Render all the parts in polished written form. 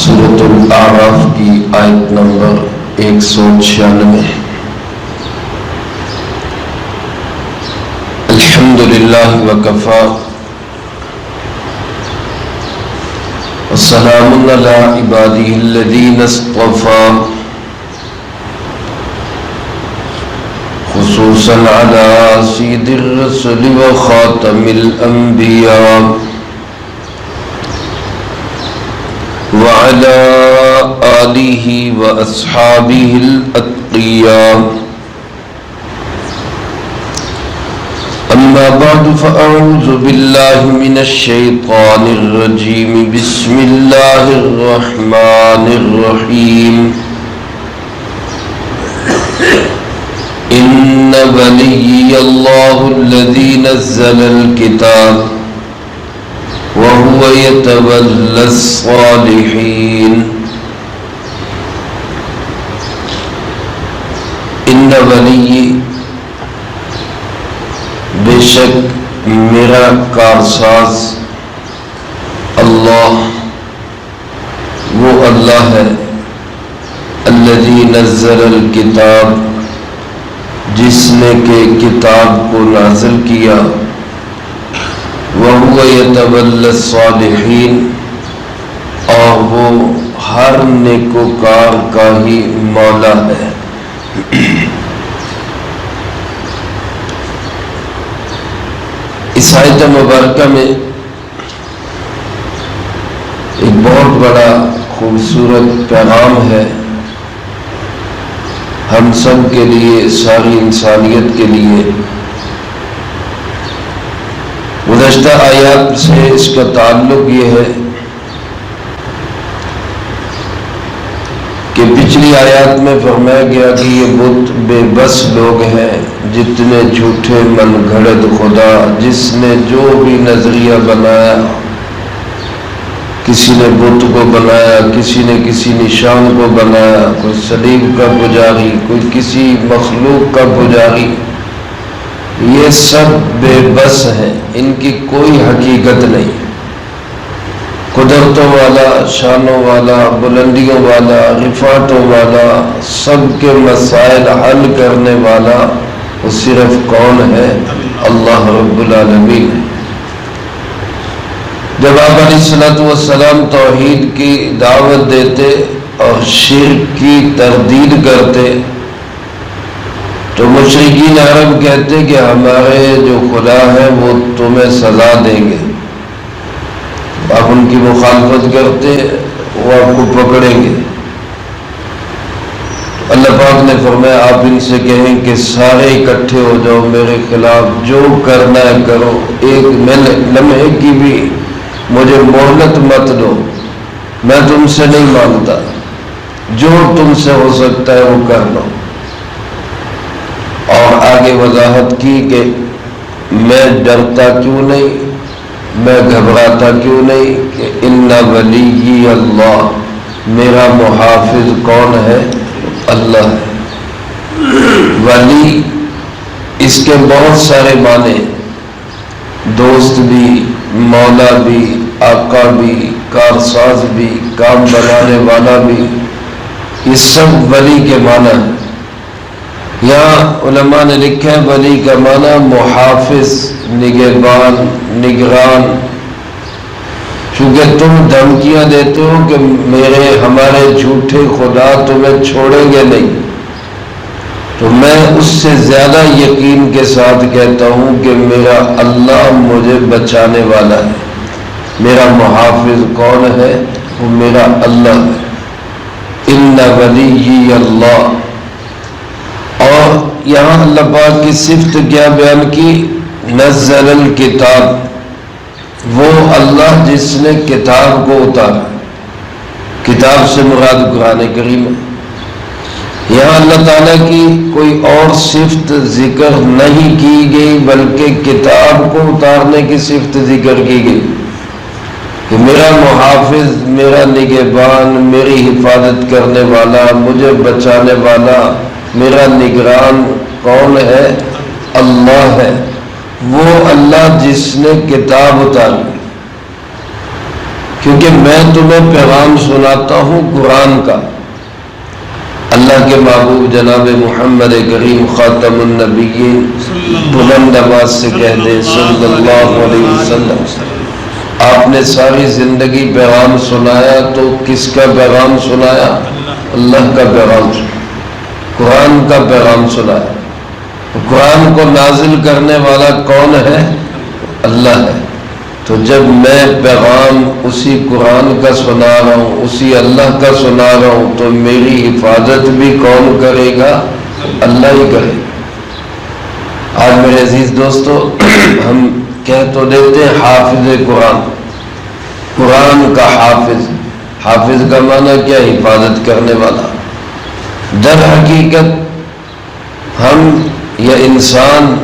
سورۃ الاعراف کی آیت نمبر 196۔ الحمدللہ وکفا والسلام علی عبادہ الذین اصطفیٰ خصوصا علی سید الرسل وخاتم الانبیاء وعلى آلہ واصحابہ الاتقیاء۔ اما بعد فاعوذ باللہ من الشیطان الرجیم، بسم اللہ الرحمن الرحیم۔ ان ولی اللہ الذی نزل الکتاب وَهُوَ يَتَوَلَّى الصَّالِحِينَ۔ ان ولی، بے شک میرا کارساز اللہ، وہ اللہ ہے، الذی نزل الکتاب، جس نے کہ کتاب کو نازل کیا، وَهُوَ يَتَوَلَّى الصَّالِحِينَ، اور وہ ہر نیکوکار کا ہی مولا ہے۔ اس آیت مبارکہ میں ایک بہت بڑا خوبصورت پیغام ہے ہم سب کے لیے، ساری انسانیت کے لیے۔ گزشتہ آیات سے اس کا تعلق یہ ہے کہ پچھلی آیات میں فرمایا گیا کہ یہ بت بے بس لوگ ہیں، جتنے جھوٹے من گھڑت خدا، جس نے جو بھی نظریہ بنایا، کسی نے بت کو بنایا، کسی نے کسی نشان کو بنایا، کوئی صلیب کا پجاری، کوئی کسی مخلوق کا پجاری، یہ سب بے بس ہیں، ان کی کوئی حقیقت نہیں۔ قدرتوں والا، شانوں والا، بلندیوں والا، رفعتوں والا، سب کے مسائل حل کرنے والا وہ صرف کون ہے؟ اللہ رب العالمین۔ جب آپ علیہ السلام توحید کی دعوت دیتے اور شرک کی تردید کرتے تو مشرکین عرب کہتے کہ ہمارے جو خدا ہے وہ تمہیں سزا دیں گے، آپ ان کی مخالفت کرتے وہ آپ کو پکڑیں گے۔ اللہ پاک نے فرمایا آپ ان سے کہیں کہ سارے اکٹھے ہو جاؤ میرے خلاف، جو کرنا ہے کرو، ایک لمحے کی بھی مجھے مہلت مت دو، میں تم سے نہیں مانتا، جو تم سے ہو سکتا ہے وہ کر لو۔ اور آگے وضاحت کی کہ میں ڈرتا کیوں نہیں، میں گھبراتا کیوں نہیں، کہ ان ولی اللہ، میرا محافظ کون ہے؟ اللہ ہے۔ ولی اس کے بہت سارے معنی، دوست بھی، مولا بھی، آقا بھی، کارساز بھی، کام بنانے والا بھی، یہ سب ولی کے معنی ہیں۔ یہاں علماء نے لکھا ہے ولی کا معنی محافظ، نگہبان، نگران۔ چونکہ تم دھمکیاں دیتے ہو کہ ہمارے جھوٹے خدا تمہیں چھوڑیں گے نہیں، تو میں اس سے زیادہ یقین کے ساتھ کہتا ہوں کہ میرا اللہ مجھے بچانے والا ہے۔ میرا محافظ کون ہے؟ وہ میرا اللہ ہے۔ ان ولی اللہ۔ اور یہاں اللہ پاک کی صفت کیا بیان کی؟ نزل الکتاب، وہ اللہ جس نے کتاب کو اتارا۔ کتاب سے مراد قرآن کریم ہے۔ یہاں اللہ تعالیٰ کی کوئی اور صفت ذکر نہیں کی گئی، بلکہ کتاب کو اتارنے کی صفت ذکر کی گئی کہ میرا محافظ، میرا نگہبان، میری حفاظت کرنے والا، مجھے بچانے والا، میرا نگران کون ہے؟ اللہ ہے۔ وہ اللہ جس نے کتاب اتاری، کیونکہ میں تمہیں پیغام سناتا ہوں قرآن کا۔ اللہ کے محبوب جناب محمد کریم خاتم النبیین بلند آواز سے کہہ دیں صلی اللہ علیہ وسلم، آپ نے ساری زندگی پیغام سنایا تو کس کا پیغام سنایا؟ اللہ کا پیغام سنایا، قرآن کا پیغام سنایا۔ قرآن کو نازل کرنے والا کون ہے؟ اللہ ہے۔ تو جب میں پیغام اسی قرآن کا سنا رہا ہوں، اسی اللہ کا سنا رہا ہوں، تو میری حفاظت بھی کون کرے گا؟ اللہ ہی کرے گا۔ آج میرے عزیز دوستو، ہم کہہ تو دیتے ہیں حافظ قرآن، قرآن کا حافظ۔ حافظ کا معنی کیا؟ حفاظت کرنے والا۔ در حقیقت ہم یا انسان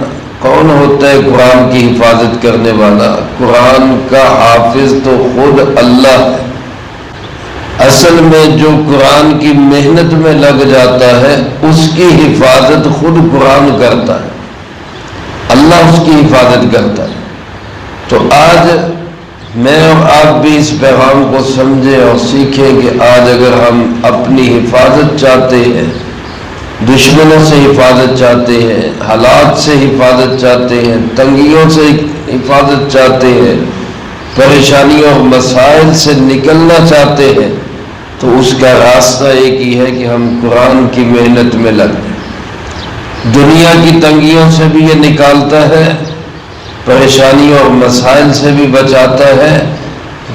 کون ہوتا ہے قرآن کی حفاظت کرنے والا؟ قرآن کا حافظ تو خود اللہ ہے۔ اصل میں جو قرآن کی محنت میں لگ جاتا ہے اس کی حفاظت خود قرآن کرتا ہے، اللہ اس کی حفاظت کرتا ہے۔ تو آج میں اور آپ بھی اس پیغام کو سمجھیں اور سیکھیں کہ آج اگر ہم اپنی حفاظت چاہتے ہیں، دشمنوں سے حفاظت چاہتے ہیں، حالات سے حفاظت چاہتے ہیں، تنگیوں سے حفاظت چاہتے ہیں، پریشانیوں اور مسائل سے نکلنا چاہتے ہیں، تو اس کا راستہ ایک ہی ہے کہ ہم قرآن کی محنت میں لگ جائیں۔ دنیا کی تنگیوں سے بھی یہ نکالتا ہے، پریشانیوں اور مسائل سے بھی بچاتا ہے،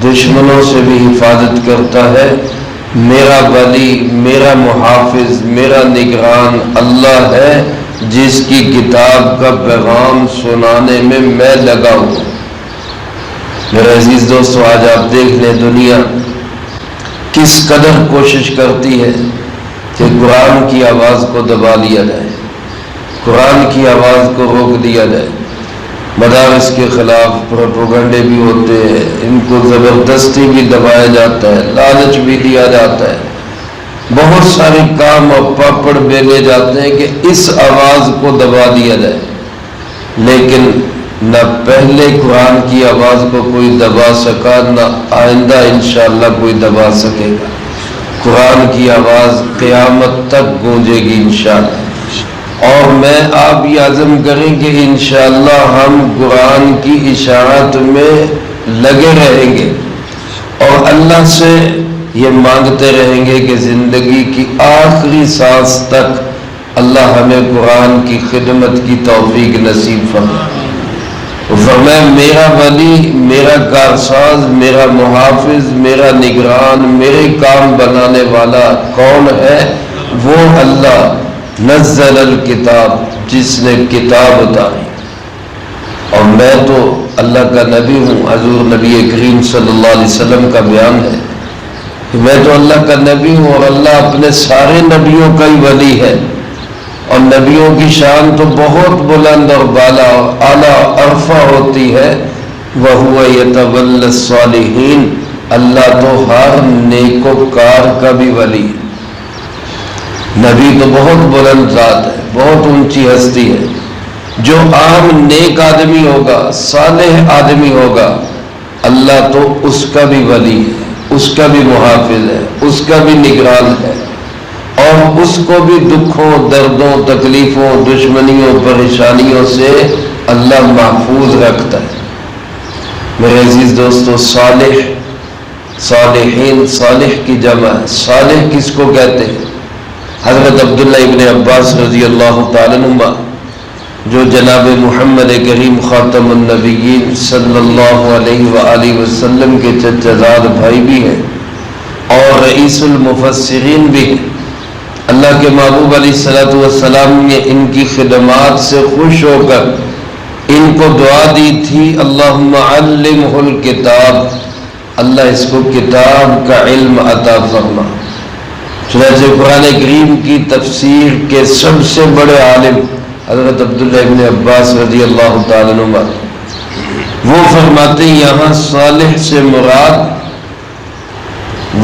دشمنوں سے بھی حفاظت کرتا ہے۔ میرا ولی، میرا محافظ، میرا نگران اللہ ہے، جس کی کتاب کا پیغام سنانے میں میں لگا ہوں۔ میرے عزیز دوستو، آج آپ دیکھ لیں دنیا کس قدر کوشش کرتی ہے کہ قرآن کی آواز کو دبا لیا جائے، قرآن کی آواز کو روک دیا جائے۔ مدارس کے خلاف پروپیگنڈے بھی ہوتے ہیں، ان کو زبردستی بھی دبایا جاتا ہے، لالچ بھی دیا جاتا ہے، بہت سارے کام اور پاپڑ بیلے جاتے ہیں کہ اس آواز کو دبا دیا جائے، لیکن نہ پہلے قرآن کی آواز کو کوئی دبا سکا، نہ آئندہ انشاءاللہ کوئی دبا سکے گا۔ قرآن کی آواز قیامت تک گونجے گی انشاءاللہ، اور میں آپ یہ عزم کریں کہ انشاءاللہ ہم قرآن کی اشاعت میں لگے رہیں گے اور اللہ سے یہ مانگتے رہیں گے کہ زندگی کی آخری سانس تک اللہ ہمیں قرآن کی خدمت کی توفیق نصیب فرمائے۔ فرمایا میرا ولی، میرا کارساز، میرا محافظ، میرا نگران، میرے کام بنانے والا کون ہے؟ وہ اللہ نزل الکتاب، جس نے کتاب اتاری۔ اور میں تو اللہ کا نبی ہوں، حضور نبی کریم صلی اللہ علیہ وسلم کا بیان ہے کہ میں تو اللہ کا نبی ہوں، اور اللہ اپنے سارے نبیوں کا ہی ولی ہے، اور نبیوں کی شان تو بہت بلند اور بالا اور اعلیٰ عرفہ ہوتی ہے۔ وَهُوَ يَتَوَلَّى الصَّالِحِينَ، اللہ تو ہر نیکوکار کا بھی ولی ہے۔ نبی تو بہت بلند ذات ہے، بہت اونچی ہستی ہے۔ جو عام نیک آدمی ہوگا، صالح آدمی ہوگا، اللہ تو اس کا بھی ولی ہے، اس کا بھی محافظ ہے، اس کا بھی نگران ہے، اور اس کو بھی دکھوں، دردوں، تکلیفوں، دشمنیوں، پریشانیوں سے اللہ محفوظ رکھتا ہے۔ میرے عزیز دوستو، صالح، صالحین، صالح کی جمع ہے۔ صالح کس کو کہتے ہیں؟ حضرت عبداللہ ابن عباس رضی اللہ تعالیٰ عنہ، جو جناب محمد کریم خاتم النبیین صلی اللہ علیہ وآلہ وسلم کے چچا زاد بھائی بھی ہیں اور رئیس المفسرین بھی ہیں۔ اللہ کے محبوب علیہ السلام نے ان کی خدمات سے خوش ہو کر ان کو دعا دی تھی، اللہم علمہ الکتاب، اللہ اس کو کتاب کا علم عطا فرما۔ چنانچہ قرآن کریم کی تفسیر کے سب سے بڑے عالم حضرت عبداللہ ابن عباس رضی اللہ تعالیٰ عنہ وہ فرماتے ہیں یہاں صالح سے مراد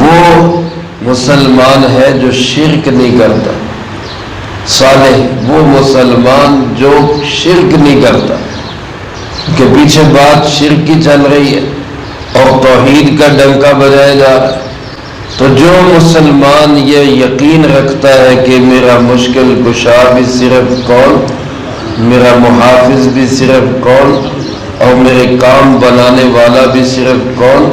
وہ مسلمان ہے جو شرک نہیں کرتا۔ صالح وہ مسلمان جو شرک نہیں کرتا، کہ پیچھے بات شرک کی چل رہی ہے، اور توحید کا ڈنکا بجایا جا رہا ہے، تو جو مسلمان یہ یقین رکھتا ہے کہ میرا مشکل کشا بھی صرف کون، میرا محافظ بھی صرف کون، اور میرے کام بنانے والا بھی صرف کون،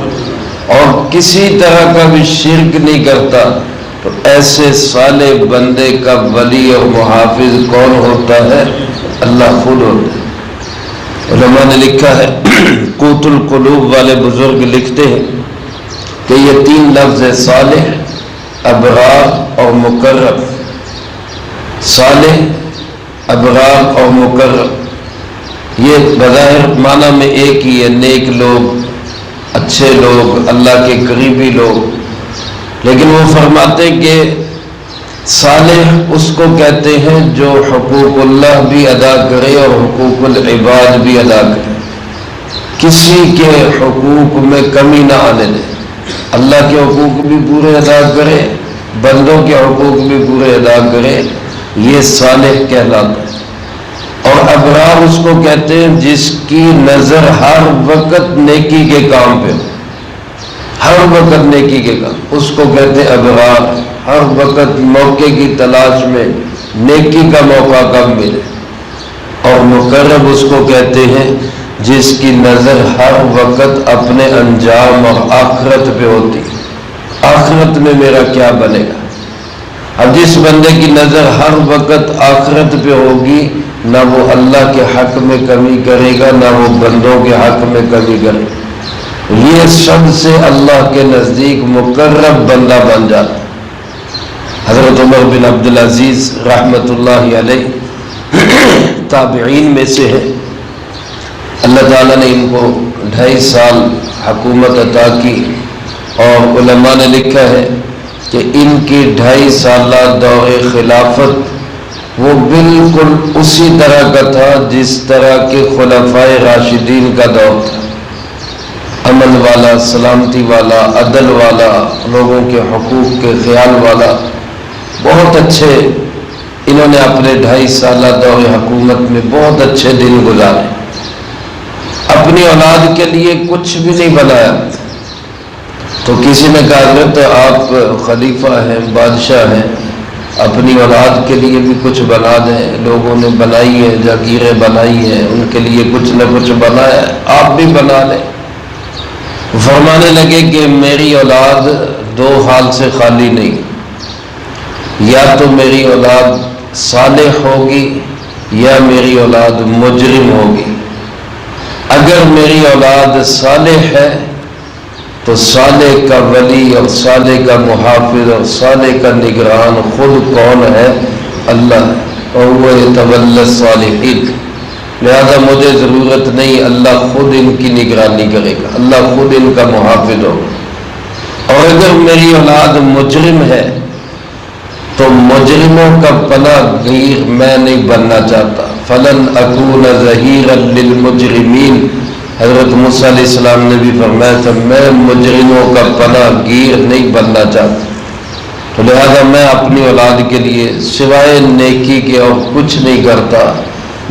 اور کسی طرح کا بھی شرک نہیں کرتا، تو ایسے صالح بندے کا ولی اور محافظ کون ہوتا ہے؟ اللہ خود ہوتا ہے۔ علماء نے لکھا ہے، قوت القلوب والے بزرگ لکھتے ہیں کہ یہ تین لفظ ہے، صالح، ابرار اور مقرب۔ صالح، ابرار اور مقرب، یہ بظاہر معنی میں ایک ہی ہے، نیک لوگ، اچھے لوگ، اللہ کے قریبی لوگ، لیکن وہ فرماتے کہ صالح اس کو کہتے ہیں جو حقوق اللہ بھی ادا کرے اور حقوق العباد بھی ادا کرے، کسی کے حقوق میں کمی نہ آنے دے، اللہ کے حقوق بھی پورے ادا کرے، بندوں کے حقوق بھی پورے ادا کرے، یہ صالح کہلاتا ہے۔ اور ابرار اس کو کہتے ہیں جس کی نظر ہر وقت نیکی کے کام پہ ہو، ہر وقت نیکی کے کام، اس کو کہتے ہیں ابرار، ہر وقت موقع کی تلاش میں نیکی کا موقع کب ملے۔ اور مقرب اس کو کہتے ہیں جس کی نظر ہر وقت اپنے انجام اور آخرت پہ ہوتی، آخرت میں میرا کیا بنے گا۔ اب جس بندے کی نظر ہر وقت آخرت پہ ہوگی، نہ وہ اللہ کے حق میں کمی کرے گا، نہ وہ بندوں کے حق میں کمی کرے گا، یہ سب سے اللہ کے نزدیک مقرب بندہ بن جاتا ہے۔ حضرت عمر بن عبدالعزیز رحمۃ اللہ علیہ تابعین میں سے ہے، اللہ تعالیٰ نے ان کو 2.5 سال حکومت عطا کی، اور علماء نے لکھا ہے کہ ان کی 2.5 سالہ دور خلافت وہ بالکل اسی طرح کا تھا جس طرح کے خلفائے راشدین کا دور تھا، امن والا، سلامتی والا، عدل والا، لوگوں کے حقوق کے خیال والا، بہت اچھے انہوں نے اپنے 2.5 سالہ دور حکومت میں بہت اچھے دن گزارے، اپنی اولاد کے لیے کچھ بھی نہیں بنایا۔ تو کسی نے کہا کہ تو آپ خلیفہ ہیں، بادشاہ ہیں، اپنی اولاد کے لیے بھی کچھ بنا دیں، لوگوں نے بنائی ہے، جاگیریں بنائی ہیں، ان کے لیے کچھ نہ کچھ بنایا ہے، آپ بھی بنا لیں۔ فرمانے لگے کہ میری اولاد 2 حال سے خالی نہیں، یا تو میری اولاد صالح ہوگی یا میری اولاد مجرم ہوگی۔ اگر میری اولاد صالح ہے تو صالح کا ولی اور صالح کا محافظ اور صالح کا نگران خود کون ہے؟ اللہ ہے، اور وہ یتولی الصالحین، لہذا مجھے ضرورت نہیں، اللہ خود ان کی نگرانی کرے گا، اللہ خود ان کا محافظ ہوگا۔ اور اگر میری اولاد مجرم ہے تو مجرموں کا پناہ گیر میں نہیں بننا چاہتا، فلن اکون ظہیرا للمجرمین، حضرت موسیٰ علیہ السلام نے بھی فرمایا تھا میں مجرموں کا پناہ گیر نہیں بننا چاہتا، تو لہذا میں اپنی اولاد کے لیے سوائے نیکی کے اور کچھ نہیں کرتا،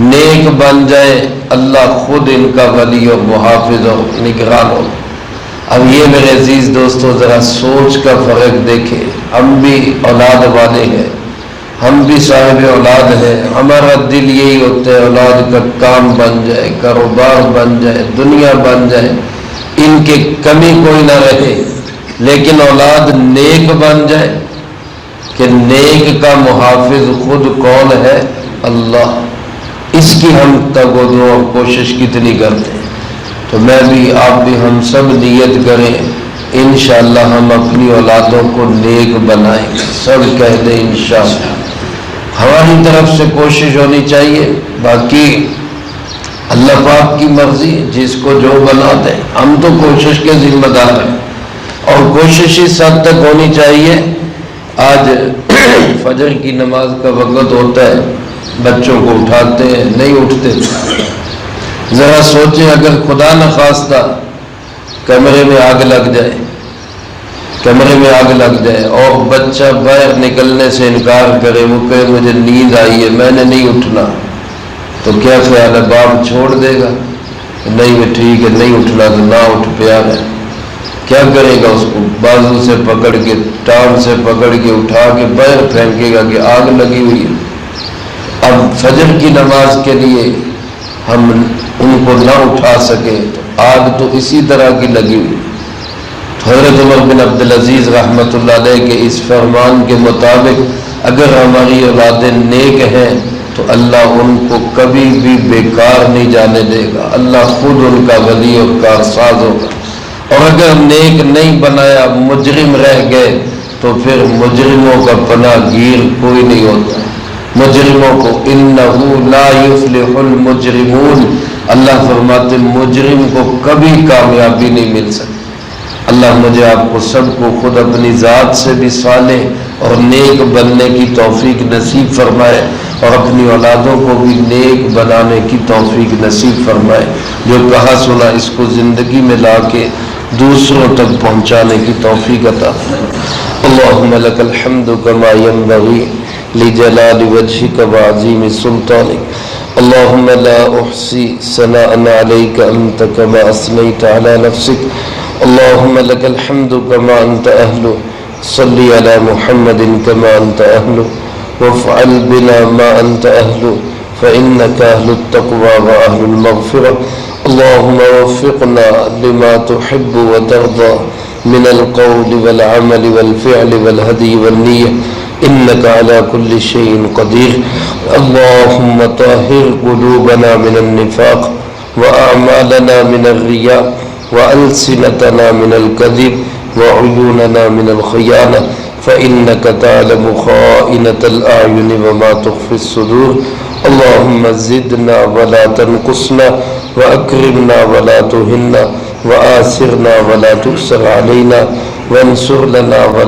نیک بن جائے اللہ خود ان کا ولی اور محافظ اور نگران ہو۔ اب یہ میرے عزیز دوستو ذرا سوچ کا فرق دیکھیں، ہم بھی اولاد والے ہیں، ہم بھی صاحب اولاد ہیں، ہمارا دل یہی ہوتا ہے اولاد کا کام بن جائے، کاروبار بن جائے، دنیا بن جائے، ان کے کمی کوئی نہ رہے، لیکن اولاد نیک بن جائے، کہ نیک کا محافظ خود کون ہے؟ اللہ۔ اس کی ہم تگ و دو اور کوشش کتنی کرتے ہیں، تو میں بھی، آپ بھی، ہم سب نیت کریں انشاءاللہ ہم اپنی اولادوں کو نیک بنائیں، سب کہہ دیں انشاءاللہ۔ ہماری طرف سے کوشش ہونی چاہیے، باقی اللہ پاک کی مرضی، جس کو جو بنا دے، ہم تو کوشش کے ذمہ دار ہیں، اور کوشش اس حد تک ہونی چاہیے۔ آج فجر کی نماز کا وقت ہوتا ہے، بچوں کو اٹھاتے ہیں، نہیں اٹھتے، ذرا سوچیں اگر خدا نخواستہ کمرے میں آگ لگ جائے، کمرے میں آگ لگ جائے اور بچہ باہر نکلنے سے انکار کرے، وہ کہے مجھے نیند آئی ہے میں نے نہیں اٹھنا، تو کیا خیال ہے باپ چھوڑ دے گا؟ نہیں وہ ٹھیک ہے نہیں اٹھنا تو نہ اٹھ، پیار ہے، کیا کرے گا؟ اس کو بازو سے پکڑ کے، ٹانگ سے پکڑ کے اٹھا کے باہر پھینکے گا کہ آگ لگی ہوئی ہے۔ اب فجر کی نماز کے لیے ہم ان کو نہ اٹھا سکے تو آگ تو اسی طرح کی لگی ہوئی۔ حضرت عمر بن عبدالعزیز رحمۃ اللہ علیہ کے اس فرمان کے مطابق اگر ہماری اولادیں نیک ہیں تو اللہ ان کو کبھی بھی بیکار نہیں جانے دے گا، اللہ خود ان کا ولی اور کارساز ہوگا۔ اور اگر نیک نہیں بنایا، مجرم رہ گئے تو پھر مجرموں کا پناہ گیر کوئی نہیں ہوتا۔ مجرموں کو انہ لا یفلح المجرمون، اللہ فرماتے مجرم کو کبھی کامیابی نہیں مل سکتی۔ اللہ مجھے آپ کو سب کو خود اپنی ذات سے بھی صالح اور نیک بننے کی توفیق نصیب فرمائے، اور اپنی اولادوں کو بھی نیک بنانے کی توفیق نصیب فرمائے۔ جو کہا سنا اس کو زندگی میں لا کے دوسروں تک پہنچانے کی توفیق عطا فرمائے۔ اللہم لک الحمد کما ینبغی لجلال وجہک وعظیم سلطانک، اللہم لا احصی ثناء علیک انت کما اثنیت علی نفسک، اللہم لک الحمد کما انت اہل، صلی علی محمد کما انت اہل، وافعل بنا ما انت اہل، فإنک اہل التقوی واہل المغفرہ، اللہم وفقنا لما تحب وترضى من القول والعمل والفعل والهدي والنية إنك على كل شيء قدير، اللهم طهر قلوبنا من النفاق وأعمالنا من الرياء وألسنتنا من الكذب وعيوننا من الخيانة، فإنك تعلم خائنة الأعين وما تخفي الصدور، اللهم زدنا ولا تنقصنا وأكرمنا ولا تهنا وآثرنا ولا تؤثر علينا وانصر لنا ولا